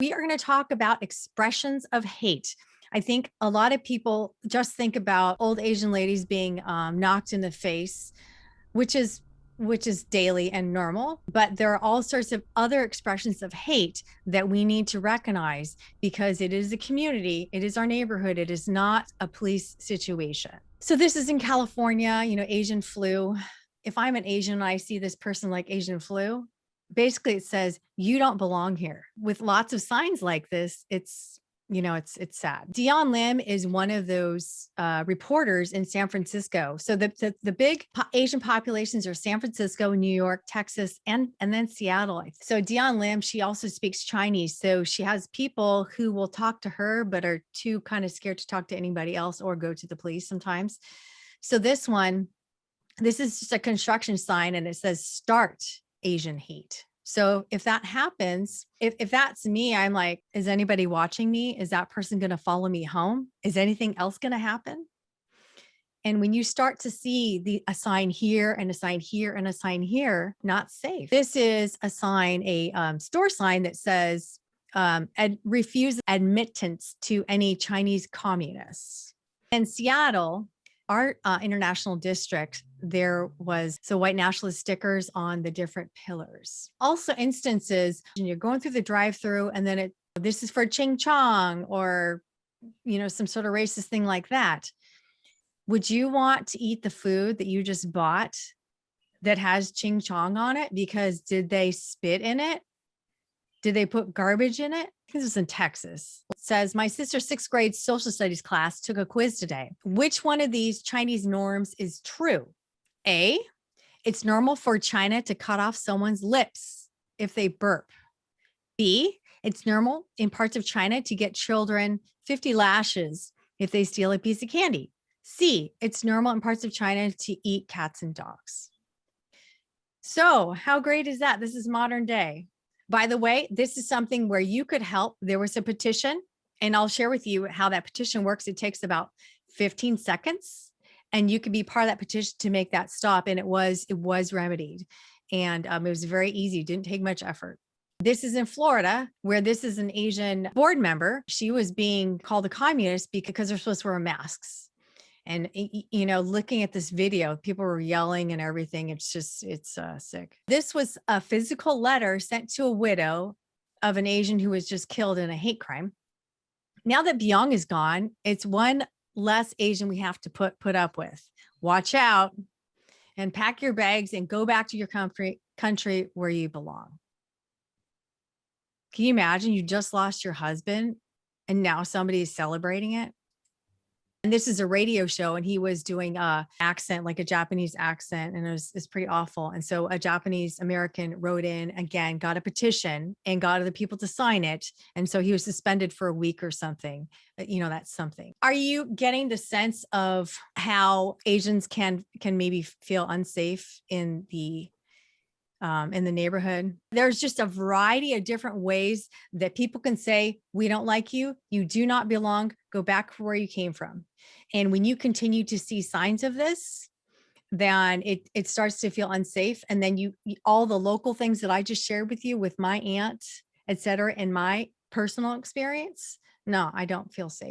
We are going to talk about expressions of hate. I think a lot of people just think about old Asian ladies being knocked in the face, which is daily and normal, but there are all sorts of other expressions of hate that we need to recognize because it is a community, it is our neighborhood, it is not a police situation. So this is in California, Asian flu. If I'm an Asian and I see this person like Asian flu, basically it says you don't belong here. With lots of signs like this, it's sad. Dion Lim is one of those reporters in San Francisco. So the big Asian populations are San Francisco, New York, Texas, and then Seattle. So Dion Lim, she also speaks Chinese. So she has people who will talk to her, but are too kind of scared to talk to anybody else or go to the police sometimes. So this is just a construction sign and it says start Asian hate. So if that happens, if that's me, I'm like, is anybody watching me? Is that person going to follow me home? Is anything else going to happen? And when you start to see a sign here and a sign here and a sign here, not safe. This is a sign, a store sign that says refuse admittance to any Chinese communists. In Seattle, our international district, there was white nationalist stickers on the different pillars. Also instances, and you're going through the drive-through and then this is for Ching Chong or, some sort of racist thing like that. Would you want to eat the food that you just bought that has Ching Chong on it? Because did they spit in it? Did they put garbage in it? This is in Texas. It says, my sister's sixth grade social studies class took a quiz today. Which one of these Chinese norms is true? A, it's normal for China to cut off someone's lips if they burp. B, it's normal in parts of China to get children 50 lashes if they steal a piece of candy. C, it's normal in parts of China to eat cats and dogs. So how great is that? This is modern day. By the way, this is something where you could help. There was a petition, and I'll share with you how that petition works. It takes about 15 seconds, and you could be part of that petition to make that stop. And it was remedied, and it was very easy. It didn't take much effort. This is in Florida, where this is an Asian board member. She was being called a communist because they're supposed to wear masks. And, looking at this video, people were yelling and everything. It's sick. This was a physical letter sent to a widow of an Asian who was just killed in a hate crime. Now that Byung is gone, it's one less Asian we have to put up with. Watch out and pack your bags and go back to your country where you belong. Can you imagine you just lost your husband and now somebody is celebrating it? And this is a radio show, and he was doing a accent, like a Japanese accent, and it's pretty awful. And so a Japanese American wrote in again, got a petition and got other people to sign it. And so he was suspended for a week or something. That's something. Are you getting the sense of how Asians can maybe feel unsafe in the neighborhood? There's just a variety of different ways that people can say, we don't like you. You do not belong. Go back where you came from. And when you continue to see signs of this, then it starts to feel unsafe. And then all the local things that I just shared with you with my aunt, et cetera, in my personal experience, no, I don't feel safe.